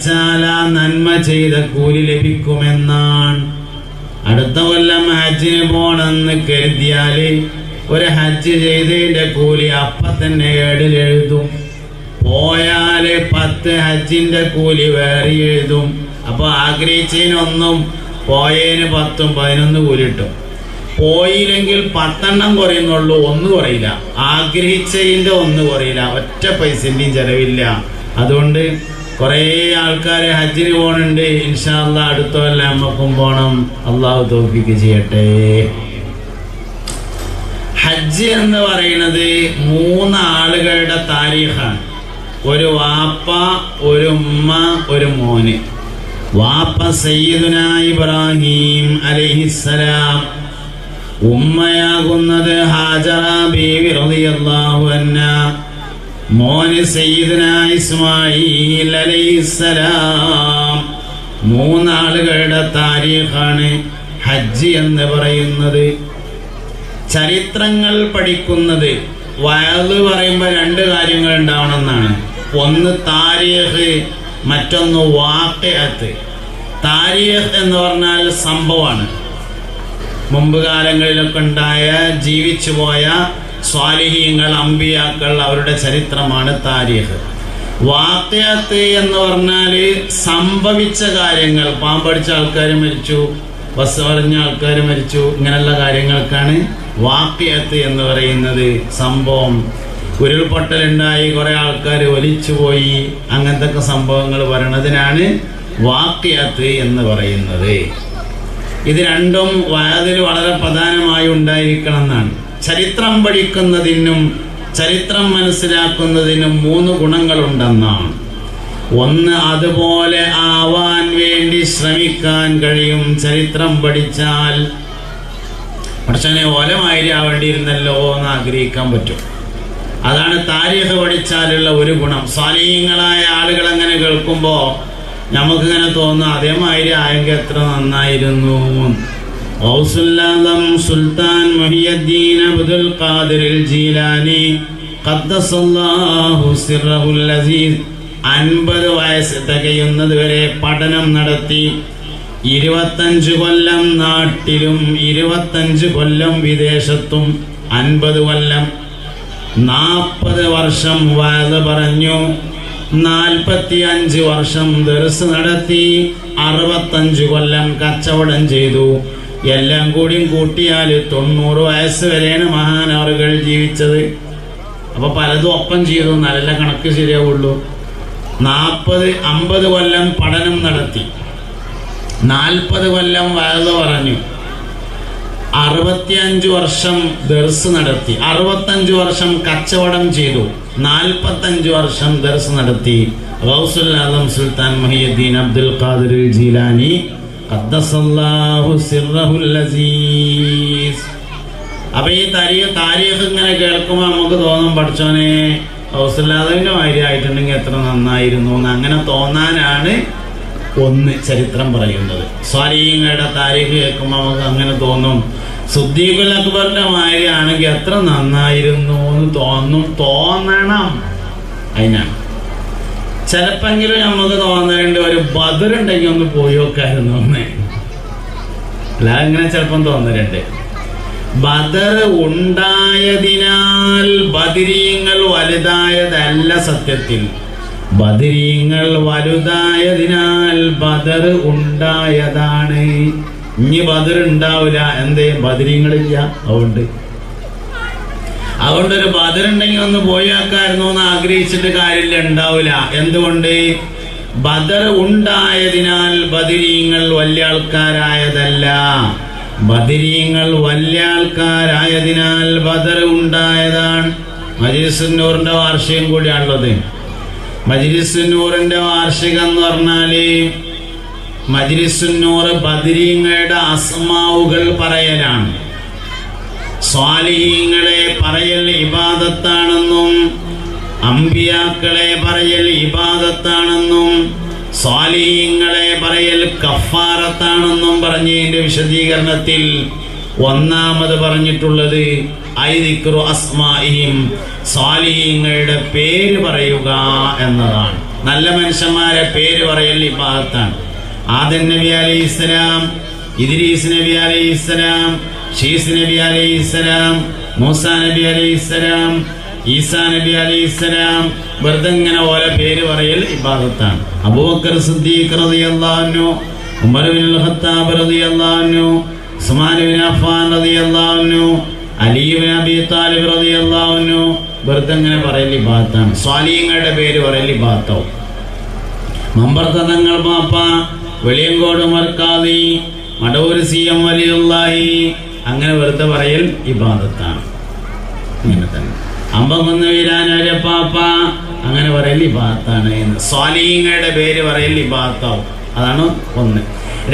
പഠിച്ചാൽ ആ നന്മ ചെയ്ത കൂലി ലഭിക്കുമെന്നാണ്. അടുത്ത കൊല്ലം ഹജ്ജിന് പോണെന്ന് കരുതിയാല് ഒരു ഹജ്ജ് ചെയ്തതിന്റെ കൂലി അപ്പം തന്നെ ഏടിലെഴുതും. പോയാല് 10 ഹജ്ജിന്റെ കൂലി വേറെ എഴുതും. അപ്പൊ ആഗ്രഹിച്ചതിനൊന്നും പോയതിന് 10 11 കൂലി കിട്ടും. പോയില്ലെങ്കിൽ 10 കുറയുന്നുള്ളൂ, 1 കുറയില്ല. ആഗ്രഹിച്ചതിന്റെ 1 കുറയില്ല, ഒറ്റ പൈസന്റെയും ചെലവില്ല. അതുകൊണ്ട് കുറേ ആൾക്കാര് ഹജ്ജിന് പോകണുണ്ട്. ഇൻഷാ അല്ലാഹ് അടുത്ത കൊല്ലം നമ്മക്കും പോണം. അള്ളാഹു തൗഫീഖ് ചെയ്യട്ടെ. ഹജ്ജ് എന്ന് പറയുന്നത് 3 ആളുകളുടെ താരീഖാണ്. ഒരു വാപ്പ, ഒരു ഉമ്മ, ഒരു മോന്. വാപ്പ സയ്യിദുനാ ഇബ്രാഹിം അലൈഹിസ്സലാം, ഉമ്മയാകുന്നത് ഹാജറ ബീവി റളിയല്ലാഹു അൻഹാ, മോന് സയ്യിദുനാ ഇസ്മാഈൽ അലൈഹിസ്സലാം. 3 ആളുകളുടെ താരീഖാണ് ഹജ്ജ് എന്ന് പറയുന്നത്. ചരിത്രങ്ങൾ പഠിക്കുന്നത് വയല് പറയുമ്പോൾ 2 കാര്യങ്ങൾ ഉണ്ടാവണമെന്നാണ്. ഒന്ന് താരീഖ്, മറ്റൊന്ന് വാഖിഅത്ത്. താരീഖ് എന്ന് പറഞ്ഞാൽ സംഭവമാണ്, മുമ്പ് കാലങ്ങളിലൊക്കെ ഉണ്ടായ ജീവിച്ചു പോയ സ്വാലിഹീങ്ങൾ, അമ്പിയാക്കൾ, അവരുടെ ചരിത്രമാണ് താരീഖ്. വാഖിഅത്ത് എന്ന് പറഞ്ഞാൽ സംഭവിച്ച കാര്യങ്ങൾ. പാമ്പടിച്ച ആൾക്കാർ മരിച്ചു, ബസ് പറഞ്ഞ ആൾക്കാർ മരിച്ചു, ഇങ്ങനെയുള്ള കാര്യങ്ങൾക്കാണ് വാഖിഅത്ത് എന്ന് പറയുന്നത്. സംഭവം, ഉരുൾപൊട്ടലുണ്ടായി, കുറെ ആൾക്കാർ ഒലിച്ചുപോയി, അങ്ങനത്തെ സംഭവങ്ങൾ പറയണതിനാണ് വാഖിഅത്ത് എന്ന് പറയുന്നത്. ഇത് രണ്ടും അതിൽ വളരെ പ്രധാനമായി ഉണ്ടായിരിക്കണം എന്നാണ്. ചരിത്രം പഠിക്കുന്നതിനും ചരിത്രം മനസ്സിലാക്കുന്നതിനും 3 ഗുണങ്ങളുണ്ടെന്നാണ്. ഒന്ന്, അതുപോലെ ആവാൻ വേണ്ടി ശ്രമിക്കാൻ കഴിയും. ചരിത്രം പഠിച്ചാൽ പഠിച്ചനെ ഓലമാതിരി ആവേണ്ടിയിരുന്നല്ലോ എന്ന് ആഗ്രഹിക്കാൻ പറ്റും. അതാണ് താരീഖ് പഠിച്ചാലുള്ള ഒരു ഗുണം. സ്വാലിഹീങ്ങളായ ആളുകൾ അങ്ങനെ കേൾക്കുമ്പോൾ നമുക്കിങ്ങനെ തോന്നുന്നു അതേമാതിരി ആയെങ്കിൽ എത്ര നന്നായിരുന്നു. ഗൗസുൽ ആദം സുൽത്താൻ മുഹിയുദ്ദീൻ അബ്ദുൽ ഖാദിർ ജീലാനി ഖദ്ദസല്ലാഹു സിർറഹുൽ അസീസ് 50 വയസ്സ് തികയുന്നത് വരെ പഠനം നടത്തി. 25 കൊല്ലം നാട്ടിലും 25 കൊല്ലം വിദേശത്തും, 50 കൊല്ലം, 40 വർഷം വഅദ് പറഞ്ഞു, 45 വർഷം ദർസ് നടത്തി, 65 കൊല്ലം കച്ചവടം ചെയ്തു. എല്ലാം കൂടിയും കൂട്ടിയാൽ 90 വയസ്സ് വരെയാണ് മഹാനവറുകൾ ജീവിച്ചത്. അപ്പൊ പലതും ഒപ്പം ചെയ്തു, നല്ല കണക്ക് ശരിയാവുള്ളൂ. 50 കൊല്ലം പഠനം നടത്തി, 40 കൊല്ലം വഅദ് പറഞ്ഞു, 65 വർഷം ദർസ് നടത്തി, 65 വർഷം കച്ചവടം ചെയ്തു, 45 വർഷം ദർസ് നടത്തി. ഗൗസുൽ ആദം സുൽത്താൻ മുഹിയുദ്ദീൻ അബ്ദുൽ ഖാദിർ ജീലാനി ഖദ്ദസല്ലാഹു സിർറഹുൽ അസീസ്. അപ്പൊ ഈ താരീഖ് ഇങ്ങനെ കേൾക്കുമ്പോൾ നമുക്ക് തോന്നും പഠിച്ചോനെ ഗൗസുൽ ആദമിന്റെ മാതിരി ആയിട്ടുണ്ടെങ്കിൽ എത്ര നന്നായിരുന്നു എന്ന്. അങ്ങനെ തോന്നാനാണ് ഒന്ന് ചരിത്രം പറയുന്നത്. സ്വാലിഹീങ്ങളുടെ താരീഖ് കേൾക്കുമ്പോൾ നമുക്ക് അങ്ങനെ തോന്നും. സിദ്ദീഖുൽ അക്ബറിന്റെ മാതിരി ആണെങ്കിൽ എത്ര നന്നായിരുന്നു എന്ന് തോന്നണം. അതിനാണ് ചിലപ്പെങ്കിലും നമുക്ക് തോന്നലുണ്ട് ഒരു ബദർ ഉണ്ടെങ്കിൽ ഒന്ന് പോയി നോക്കായിരുന്നു എന്നേ. അല്ല, അങ്ങനെ ചിലപ്പം തോന്നലുണ്ട്. ബദർ ഉണ്ടായതിനാൽ ബദരീങ്ങൾ വലുതായതല്ല. സത്യത്തിൽ ബദരീങ്ങൾ വലുതായതിനാൽ ബദർ ഉണ്ടായതാണ്. ഇനി ബദർ ഉണ്ടാവില്ല, എന്തേ? ബദരീങ്ങളില്ല. അതുകൊണ്ടൊരു ബദർ ഉണ്ടെങ്കിൽ ഒന്ന് പോയി ആക്കായിരുന്നു എന്ന് ആഗ്രഹിച്ചിട്ട് കാര്യമില്ല, ഉണ്ടാവില്ല. എന്തുകൊണ്ട്? ബദർ ഉണ്ടായതിനാൽ ബദരീങ്ങൾ വലിയ ആൾക്കാരായതല്ല. ബദരീങ്ങൾ വലിയ ആൾക്കാരായതിനാൽ ബദർ ഉണ്ടായതാണ്. മജ്‌ലിസുന്നൂറിന്റെ വാർഷികം കൂടിയാണുള്ളത്. മജ്‌ലിസുന്നൂറിന്റെ വാർഷികം എന്ന് പറഞ്ഞാല് മജ്‌ലിസുന്നൂർ ബദരീങ്ങളുടെ അസ്മാവുകൾ പറയലാണ്. സ്വാലിഹീങ്ങളെ പറയൽ ഇബാദത്താണെന്നും അമ്പിയാക്കളെ പറയൽ ഇബാദത്താണെന്നും സ്വാലിഹീങ്ങളെ പറയൽ കഫാറത്താണെന്നും പറഞ്ഞതിന്റെ വിശദീകരണത്തിൽ ഒന്നാമത് പറഞ്ഞിട്ടുള്ളത് ഐദിക്റു അസ്മാഇഹിം, സ്വാലിഹീങ്ങളുടെ പേര് പറയുക എന്നതാണ്. നല്ല മനുഷ്യന്മാരെ പേര് പറയൽ ഇബാദത്താണ്. ആദം നബി അലൈഹിസ്സലാം, ഇദ്രീസ് നബി അലൈഹിസ്സലാം, ഷീസ് നബി അലൈഹിസ്സലാം, മൂസാ നബി അലൈഹിസ്സലാം, ഈസാ നബി അലൈഹിസ്സലാം, വെറുതെ ഇങ്ങനെ ഓരോ പേര് പറയൽ ഇബാദത്താണ്. അബൂബക്കർ സിദ്ദീഖ് റളിയല്ലാഹു അൻഹു, ഉമർ ഇബ്നുൽ ഖത്താബ് റളിയല്ലാഹു അൻഹു, ഉസ്മാൻ ഇബ്നു അഫ്ഫാൻ റളിയല്ലാഹു അൻഹു, അലി ഇബ്നു അബീ താലിബ് റളിയല്ലാഹു അൻഹു, വെറുതെ ഇങ്ങനെ പറയൽ ഇബാദത്താണ്. സ്വാലിഹീങ്ങളുടെ പേര് പറയൽ ഇബാദത്താവും. മമ്പർത്ത തങ്ങൾ പാപ്പ, വെളിയങ്കോട് മർക്കാദി, മടവൂർ CM വലിയുള്ളാഹി, അങ്ങനെ വെറുതെ പറയൽ ഇബാദത്താണ്. ഇങ്ങനെ തന്നെ അമ്പകുന്ന് വീരാനപ്പാപ്പ, അങ്ങനെ പറയൽ ഇബാദത്താണ്. സ്വാലിഹീങ്ങളുടെ പേര് പറയൽ ഇബാദത്താവും. അതാണ് ഒന്ന്.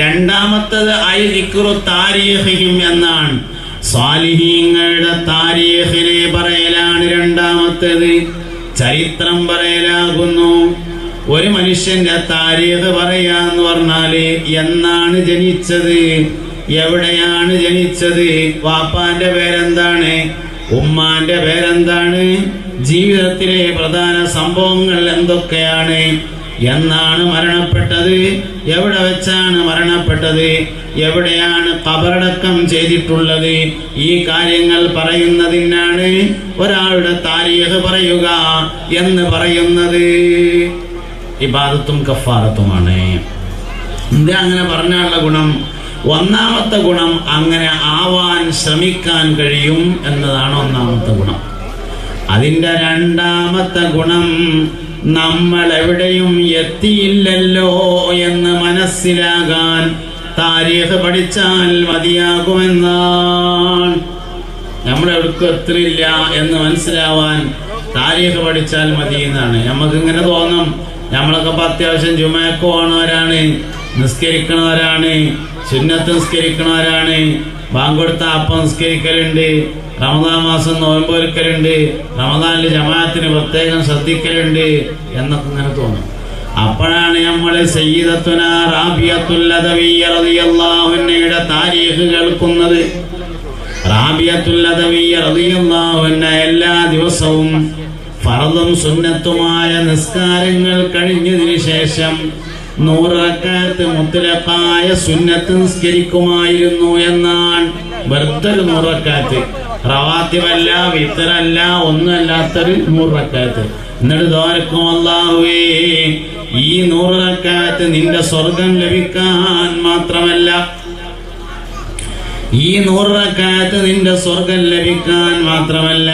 രണ്ടാമത്തത് ഐ ദിക്റു താരീഖിഹിം എന്നാണ്. സ്വാലിഹീങ്ങളുടെ താരീഖിനെ പറയലാണ് രണ്ടാമത്തേത്. ചരിത്രം പറയലാകുന്നു. ഒരു മനുഷ്യന്റെ താരീഖ് പറയാന്ന് പറഞ്ഞാല് എന്നാണ് ജനിച്ചത്, എവിടെയാണ് ജനിച്ചത്, വാപ്പാന്റെ പേരെന്താണ്, ഉമ്മാന്റെ പേരെന്താണ്, ജീവിതത്തിലെ പ്രധാന സംഭവങ്ങൾ എന്തൊക്കെയാണ്, എന്നാണ് മരണപ്പെട്ടത്, എവിടെ വെച്ചാണ് മരണപ്പെട്ടത്, എവിടെയാണ് ഖബറടക്കം ചെയ്തിട്ടുള്ളത്, ഈ കാര്യങ്ങൾ പറയുന്നതിനാണ് ഒരാളുടെ താരീഖ് പറയുക എന്ന് പറയുന്നത്. ഇബാദത്തും കഫാറത്തുമാണ്. എന്താ അങ്ങനെ പറഞ്ഞാലുള്ള ഗുണം? ഒന്നാമത്തെ ഗുണം അങ്ങനെ ആവാൻ ശ്രമിക്കാൻ കഴിയും എന്നതാണ് ഒന്നാമത്തെ ഗുണം. അതിൻ്റെ രണ്ടാമത്തെ ഗുണം നമ്മൾ എവിടെയും എത്തിയില്ലല്ലോ എന്ന് മനസ്സിലാകാൻ താരീഖ് പഠിച്ചാൽ മതിയാകുമെന്നാണ്. നമ്മളെവിടേക്കും എത്തില്ല എന്ന് മനസ്സിലാവാൻ താരീഖ് പഠിച്ചാൽ മതി എന്നാണ്. നമുക്കിങ്ങനെ തോന്നും, നമ്മളൊക്കെ ഇപ്പം അത്യാവശ്യം ജുമഅക്ക് പോകണവരാണ്, നിസ്കരിക്കണവരാണ്, സുന്നത്ത് നിസ്കരിക്കണവരാണ്, ബാങ്ക് കൊടുത്ത അപ്പം നിസ്കരിക്കലുണ്ട്, റമദാൻ മാസം നോയമ്പ് ഒരുക്കലുണ്ട്, റമദാനിൽ ജമാഅത്തിന് പ്രത്യേകം ശ്രദ്ധിക്കലുണ്ട് എന്നൊക്കെ ഇങ്ങനെ തോന്നും. അപ്പോഴാണ് നമ്മൾ സയ്യിദത്തുനാ റാബിയത്തുൽ അദവിയ്യ റളിയല്ലാഹു അൻഹയുടെ താരീഖ് കേൾക്കുന്നത്. റാബിയത്തുൽ അദവിയ്യ റളിയല്ലാഹു അൻഹ എല്ലാ ദിവസവും ഫർദും സുന്നത്തുമായ നിസ്കാരങ്ങൾ കഴിഞ്ഞതിന് ശേഷം 100 റക്അത്ത് മുത്ലഖായ സുന്നത്ത് നിസ്കരിക്കുമായിരുന്നു എന്നാണ്. വെറുതെ 100 റക്അത്ത്, റവാത്തിബല്ല, വിത്തറല്ല, ഒന്നുമല്ലാത്തൊരു 100 റക്അത്ത്. എന്നിട്ട് ദുആക്കും, അല്ലാഹുവേ ഈ 100 റക്അത്ത് നിന്റെ സ്വർഗം ലഭിക്കാൻ മാത്രമല്ല, ഈ 100 റക്അത്ത് നിന്റെ സ്വർഗം ലഭിക്കാൻ മാത്രമല്ല,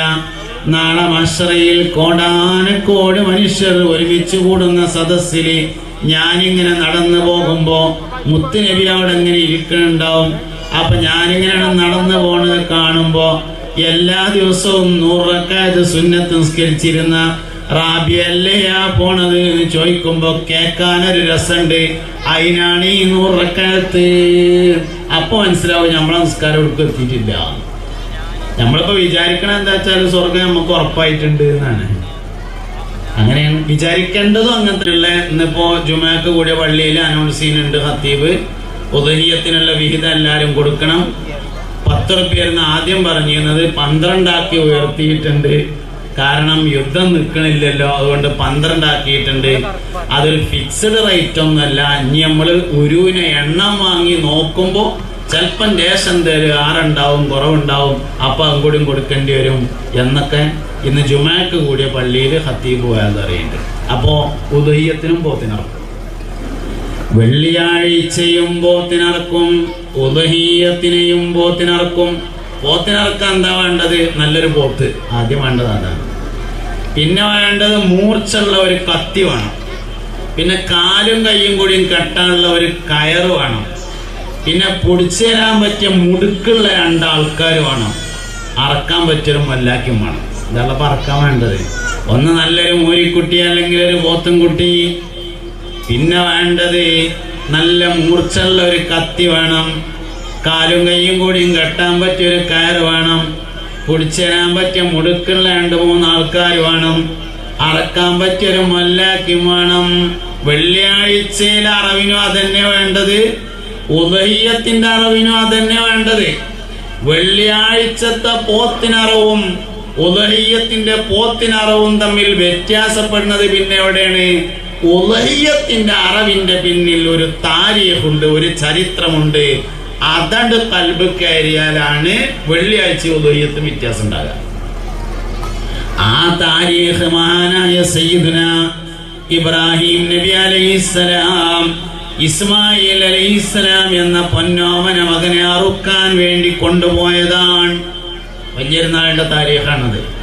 നാളെ മഹ്ശറയിൽ കോടാനക്കോടി മനുഷ്യർ ഒരുമിച്ച് കൂടുന്ന സദസ്സിൽ ഞാനിങ്ങനെ നടന്നു പോകുമ്പോ മുത്തുനബി അവിടെ ഇങ്ങനെ ഇരിക്കുന്നുണ്ടാവും. അപ്പൊ ഞാനിങ്ങനെയാണ് നടന്നു പോണത് കാണുമ്പോ എല്ലാ ദിവസവും 100 റക്അത്ത് സുന്നത്ത് നിസ്കരിച്ചിരുന്ന റാബിയല്ലയാ പോണത് എന്ന് ചോദിക്കുമ്പോ കേൾക്കാനൊരു രസമുണ്ട്. അതിനാണ് ഈ 100 റക്അത്ത്. അപ്പൊ മനസ്സിലാവും നമ്മളെ നിസ്കാരം ഒടുക്കും എത്തിയിട്ടില്ല. നമ്മളിപ്പോ വിചാരിക്കണ എന്താ വെച്ചാൽ സ്വർഗം നമുക്ക് ഉറപ്പായിട്ടുണ്ട് എന്നാണ്. അങ്ങനെയാണ് വിചാരിക്കേണ്ടതും. അങ്ങനത്തെയുള്ള ഇന്നിപ്പോ ജുമഅക്ക് കൂടിയ പള്ളിയിൽ അനൗൺസ് ചെയ്യുന്നുണ്ട്, ഖത്തീബ് ഉദഹിയത്തിനുള്ള വിഹിതം എല്ലാവരും കൊടുക്കണം. 10 റുപ്യായിരുന്നു ആദ്യം പറഞ്ഞിരുന്നത്, 12 ആക്കി ഉയർത്തിയിട്ടുണ്ട്. കാരണം യുദ്ധം നിൽക്കണില്ലല്ലോ, അതുകൊണ്ട് 12 ആക്കിയിട്ടുണ്ട്. അതൊരു ഫിക്സഡ് റേറ്റ് ഒന്നുമല്ല. ഇനി നമ്മൾ ഉരുവിനെ എണ്ണം വാങ്ങി നോക്കുമ്പോ ചിലപ്പം ദേശം തരും, 6 ഉണ്ടാവും, കുറവുണ്ടാവും, അപ്പം അതും കൂടിയും കൊടുക്കേണ്ടി വരും എന്നൊക്കെ ഇന്ന് ജുമഅക്ക് കൂടിയ പള്ളിയിൽ ഖത്തീബ് പോയാതറിയുന്നുണ്ട്. അപ്പോൾ ഉദഹിയത്തിനും പോത്തിനറക്കും, വെള്ളിയാഴ്ചയും പോത്തിനറക്കും, ഉദഹിയത്തിനെയും പോത്തിനറക്കും. പോത്തിനറക്കാൻ എന്താ വേണ്ടത്? നല്ലൊരു പോത്ത് ആദ്യം വേണ്ടത് അതാണ്. പിന്നെ വേണ്ടത് മൂർച്ചുള്ള ഒരു കത്തി വേണം. പിന്നെ കാലും കയ്യും കൂടിയും കെട്ടാനുള്ള ഒരു കയറ് വേണം. പിന്നെ പൊടിച്ചു തരാൻ പറ്റിയ മുടുക്കുള്ള 2 ആൾക്കാർ വേണം. അറക്കാൻ പറ്റിയൊരു മല്ലാക്കും വേണം. ഇതാണ് പറക്കാൻ വേണ്ടത്. ഒന്ന് നല്ലൊരു മൂരിക്കുട്ടി അല്ലെങ്കിൽ ഒരു പോത്തും കുട്ടി. പിന്നെ വേണ്ടത് നല്ല മൂർച്ചുള്ള ഒരു കത്തി വേണം. കാലും കയ്യും കൂടിയും കെട്ടാൻ പറ്റിയൊരു കയറ് വേണം. പൊടിച്ചു തരാൻ പറ്റിയ മുടുക്കുള്ള 2-3 ആൾക്കാർ വേണം. അറക്കാൻ പറ്റിയൊരു മല്ലാക്കും വേണം. വെള്ളിയാഴ്ചയിലെ അറവിനും അതന്നെ വേണ്ടത്, ഉദഹിയത്തിന്റെ അറവിനും അതന്നെ വേണ്ടത്. വെള്ളിയാഴ്ചത്തെ പോത്തിനറവും ഉദഹിയത്തിന്റെ പോത്തിനറവും തമ്മിൽ വ്യത്യാസപ്പെടുന്നത് പിന്നെ എവിടെയാണ്? ഉളഹിയത്തിന്റെ അറിവിന്റെ പിന്നിൽ ഒരു താരീഖുണ്ട്, ഒരു ചരിത്രമുണ്ട്. അതണ്ട് കൽബ് കയറിയാലാണ് വെള്ളിയാഴ്ച ഉളഹിയത്തും വ്യത്യാസം ഉണ്ടാകുക. ആ താരീഖ് മഹാനായ സയ്യിദുന ഇബ്രാഹിം നബി അലൈഹിസ്സലാം ഇസ്മായിൽ അലൈഹിസ്സലാം എന്ന പൊന്നോമന മകനെ അറുക്കാൻ വേണ്ടി കൊണ്ടുപോയതാണ്. വലിയൊരു നാളിന്റെ താരീഖാണത്.